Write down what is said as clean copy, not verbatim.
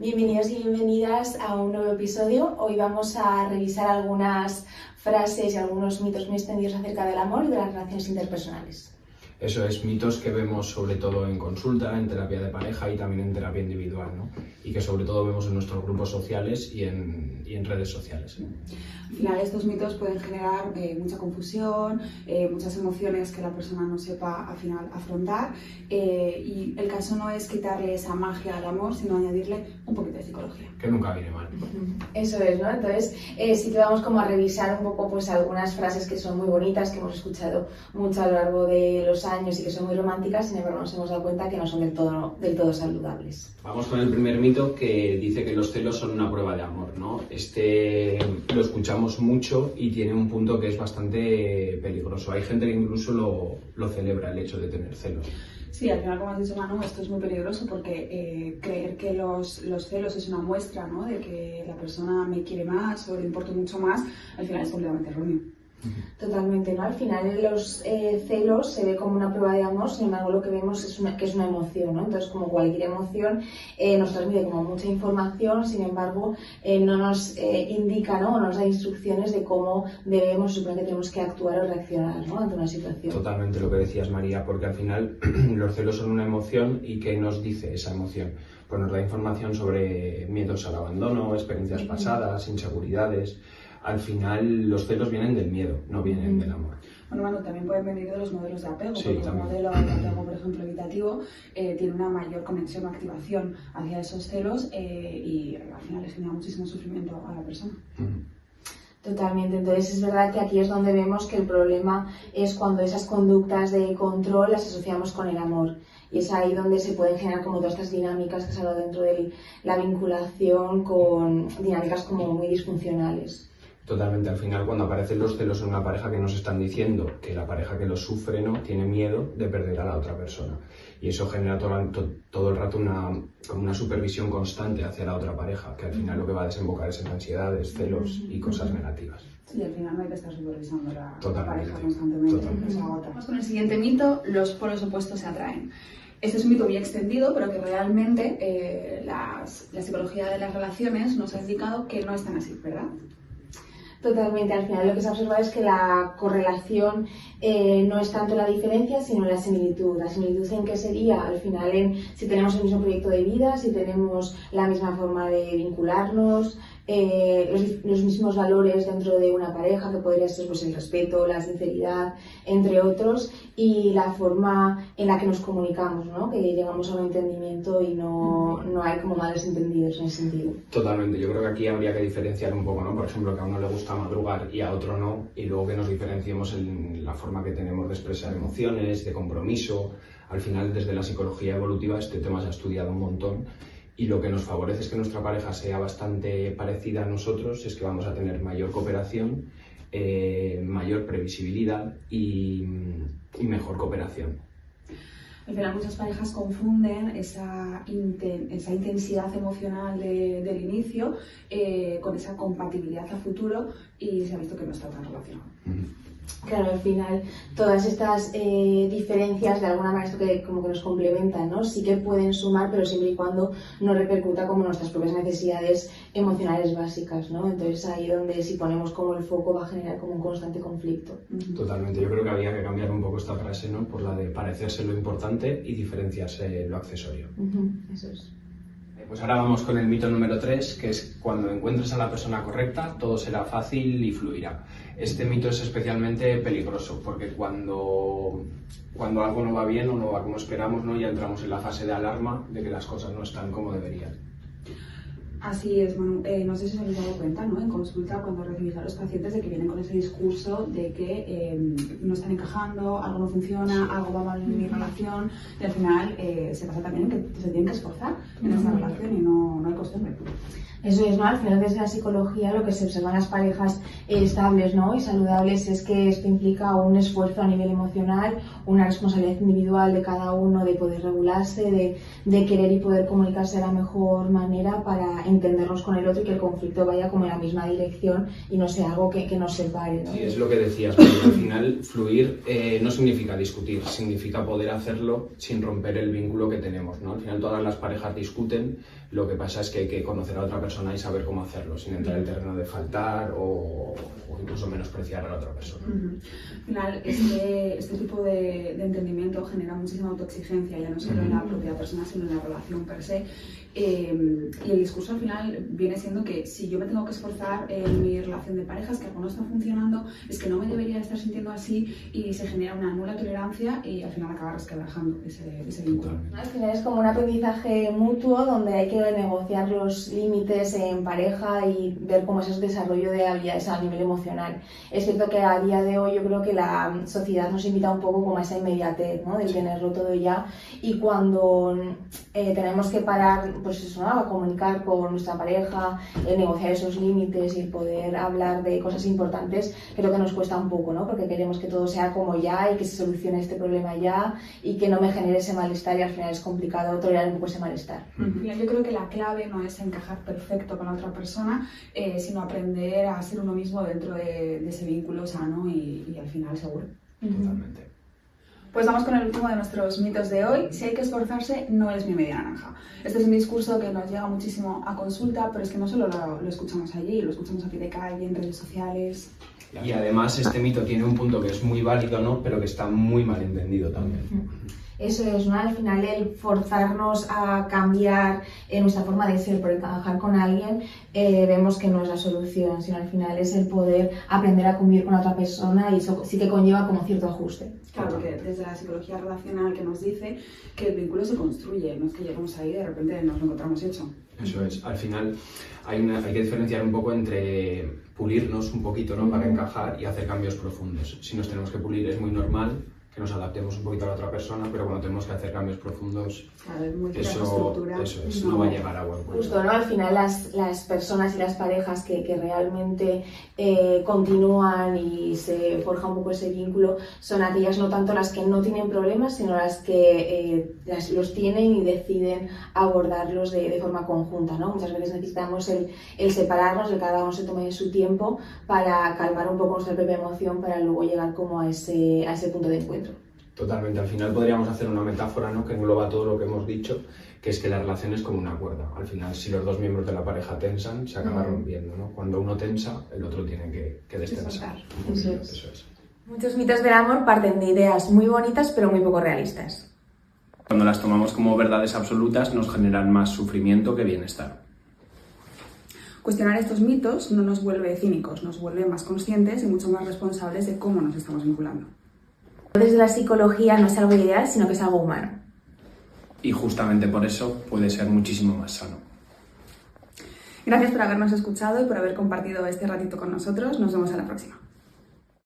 Bienvenidos y bienvenidas a un nuevo episodio. Hoy vamos a revisar algunas frases y algunos mitos muy extendidos acerca del amor y de las relaciones interpersonales. Eso es, mitos que vemos sobre todo en consulta, en terapia de pareja y también en terapia individual, ¿no? Y que sobre todo vemos en nuestros grupos sociales y en redes sociales. Al final estos mitos pueden generar mucha confusión, muchas emociones que la persona no sepa al final afrontar y el caso no es quitarle esa magia al amor, sino añadirle un poquito de psicología. Que nunca viene mal. Eso es, ¿no? Entonces sí que vamos como a revisar un poco pues algunas frases que son muy bonitas, que hemos escuchado mucho a lo largo de los años y que son muy románticas, sin embargo nos hemos dado cuenta que no son del todo saludables. Vamos con el primer mito que dice que los celos son una prueba de amor, ¿no? Este lo escuchamos mucho y tiene un punto que es bastante peligroso. Hay gente que incluso lo celebra, el hecho de tener celos. Sí, al final, como has dicho Manu, esto es muy peligroso porque creer que los celos es una muestra, ¿no?, de que la persona me quiere más o le importo mucho más, al final es completamente erróneo. Totalmente, ¿no? Al final los celos se ve como una prueba de amor, sin embargo lo que vemos es que es una emoción, ¿no? Entonces, como cualquier emoción, nos transmite como mucha información, sin embargo no nos indica, ¿no?, o nos da instrucciones de cómo debemos, supone que tenemos que actuar o reaccionar, ¿no?, ante una situación. Totalmente lo que decías, María, porque al final los celos son una emoción. ¿Y qué nos dice esa emoción? Pues nos da información sobre miedos al abandono, experiencias pasadas, inseguridades. Al final los celos vienen del miedo, no vienen del amor. Bueno, Manu, también pueden venir de los modelos de apego, Sí, porque también. un modelo de apego, por ejemplo, evitativo, tiene una mayor conexión o activación hacia esos celos y al final les genera muchísimo sufrimiento a la persona. Totalmente, entonces es verdad que aquí es donde vemos que el problema es cuando esas conductas de control las asociamos con el amor. Y es ahí donde se pueden generar como todas estas dinámicas que se habla dentro de la vinculación con dinámicas como muy disfuncionales. Totalmente, al final cuando aparecen los celos en una pareja, que nos están diciendo que la pareja que los sufre, ¿no?, tiene miedo de perder a la otra persona. Y eso genera todo el rato una supervisión constante hacia la otra pareja, que al final lo que va a desembocar es en ansiedades, celos y cosas negativas. Sí, al final no hay que estar supervisando la Totalmente, pareja constantemente. totalmente. Se agota. Vamos con el siguiente mito: los polos opuestos se atraen. Este es un mito muy extendido, pero que realmente la psicología de las relaciones nos ha indicado que no es tan así, ¿verdad? Totalmente, al final lo que se ha observado es que la correlación no es tanto la diferencia, sino la similitud. La similitud en qué sería, al final, en si tenemos el mismo proyecto de vida, si tenemos la misma forma de vincularnos, los mismos valores dentro de una pareja, que podría ser pues, el respeto, la sinceridad, entre otros, y la forma en la que nos comunicamos, ¿no?, que llegamos a un entendimiento y no hay como malos entendidos en ese sentido. Totalmente, yo creo que aquí habría que diferenciar un poco, ¿no? Por ejemplo, que a uno le gusta madrugar y a otro no, y luego que nos diferenciemos en la forma que tenemos de expresar emociones, de compromiso. Al final, desde la psicología evolutiva, este tema se ha estudiado un montón. Y lo que nos favorece es que nuestra pareja sea bastante parecida a nosotros, es que vamos a tener mayor cooperación, mayor previsibilidad y mejor cooperación. Al final muchas parejas confunden esa intensidad emocional del inicio con esa compatibilidad a futuro y se ha visto que no está tan relacionado. Claro, al final todas estas diferencias de alguna manera esto que como que nos complementan, ¿no? Sí que pueden sumar, pero siempre y cuando no repercuta como nuestras propias necesidades emocionales básicas, ¿no? Entonces ahí donde si ponemos como el foco va a generar como un constante conflicto. Totalmente, yo creo que había que cambiar un poco esta frase, ¿no?, por la de parecerse lo importante y diferenciarse lo accesorio. Eso es. Pues ahora vamos con el mito número 3, que es: cuando encuentres a la persona correcta, todo será fácil y fluirá. Este mito es especialmente peligroso porque cuando algo no va bien o no va como esperamos, ¿no?, ya entramos en la fase de alarma de que las cosas no están como deberían. Así es, Manu. No sé si os habéis dado cuenta, ¿no?, en consulta cuando recibís a los pacientes de que vienen con ese discurso de que no están encajando, algo no funciona, algo va mal en mi relación, y al final se pasa también que se tienen que esforzar en esa relación y no hay costumbre. Eso es, ¿no? Al final desde la psicología lo que se observa en las parejas estables, ¿no?, y saludables es que esto implica un esfuerzo a nivel emocional, una responsabilidad individual de cada uno de poder regularse, de querer y poder comunicarse de la mejor manera para entendernos con el otro y que el conflicto vaya como en la misma dirección y no sea algo que nos separe, ¿no? Sí, es lo que decías, porque al final fluir no significa discutir, significa poder hacerlo sin romper el vínculo que tenemos, ¿no? Al final todas las parejas discuten, lo que pasa es que hay que conocer a otra persona y saber cómo hacerlo, sin entrar en el terreno de faltar o incluso menospreciar a la otra persona. Al final, este tipo de entendimiento genera muchísima autoexigencia, ya no solo en la propia persona, sino en la relación per se. Y el discurso al final viene siendo que si yo me tengo que esforzar en mi relación de parejas, que algo no está funcionando, es que no me debería estar sintiendo así y se genera una nula tolerancia y al final acaba resquebrajando ese vínculo. Al final es como un aprendizaje mutuo donde hay que negociar los límites en pareja y ver cómo es ese desarrollo de habilidades a nivel emocional. Es cierto que a día de hoy yo creo que la sociedad nos invita un poco como a esa inmediatez, ¿no? Del tenerlo todo ya, y cuando tenemos que parar, pues eso, ¿no? A comunicar con nuestra pareja, negociar esos límites y poder hablar de cosas importantes, creo que nos cuesta un poco, ¿no? Porque queremos que todo sea como ya y que se solucione este problema ya y que no me genere ese malestar, y al final es complicado tolerar un poco ese malestar. Yo creo que la clave no es encajar perfecto con la otra persona, sino aprender a ser uno mismo dentro de ese vínculo sano y al final seguro. Totalmente. Pues vamos con el último de nuestros mitos de hoy. Si hay que esforzarse, no es mi media naranja. Este es un discurso que nos llega muchísimo a consulta, pero es que no solo lo escuchamos allí, lo escuchamos a pie de calle, en redes sociales. Y además este mito tiene un punto que es muy válido, ¿no? Pero que está muy mal entendido también. Eso es, ¿no? Al final el forzarnos a cambiar nuestra forma de ser por encajar con alguien, vemos que no es la solución, sino al final es el poder aprender a convivir con otra persona, y eso sí que conlleva como cierto ajuste. Claro, porque desde la psicología relacional que nos dice que el vínculo se construye, no es que llegamos ahí y de repente nos lo encontramos hecho. Eso es, al final hay que diferenciar un poco entre pulirnos un poquito, ¿no? Para encajar y hacer cambios profundos. Si nos tenemos que pulir es muy normal que nos adaptemos un poquito a la otra persona, pero cuando tenemos que hacer cambios profundos, eso es, no va a llegar a buen puerto. Justo, ¿no? Al final las personas y las parejas que realmente continúan y se forja un poco ese vínculo son aquellas no tanto las que no tienen problemas, sino las que los tienen y deciden abordarlos de forma conjunta, ¿no? Muchas veces necesitamos el separarnos, el que cada uno se tome su tiempo para calmar un poco nuestra propia emoción, para luego llegar como a ese punto de encuentro. Totalmente, al final podríamos hacer una metáfora, ¿no? Que engloba todo lo que hemos dicho, que es que la relación es como una cuerda. Al final, si los dos miembros de la pareja tensan, se acaba rompiendo, ¿no? Cuando uno tensa, el otro tiene que destensar. Eso es. Muchos mitos del amor parten de ideas muy bonitas pero muy poco realistas. Cuando las tomamos como verdades absolutas nos generan más sufrimiento que bienestar. Cuestionar estos mitos no nos vuelve cínicos, nos vuelve más conscientes y mucho más responsables de cómo nos estamos vinculando. Desde la psicología no es algo ideal, sino que es algo humano. Y justamente por eso puede ser muchísimo más sano. Gracias por habernos escuchado y por haber compartido este ratito con nosotros. Nos vemos a la próxima.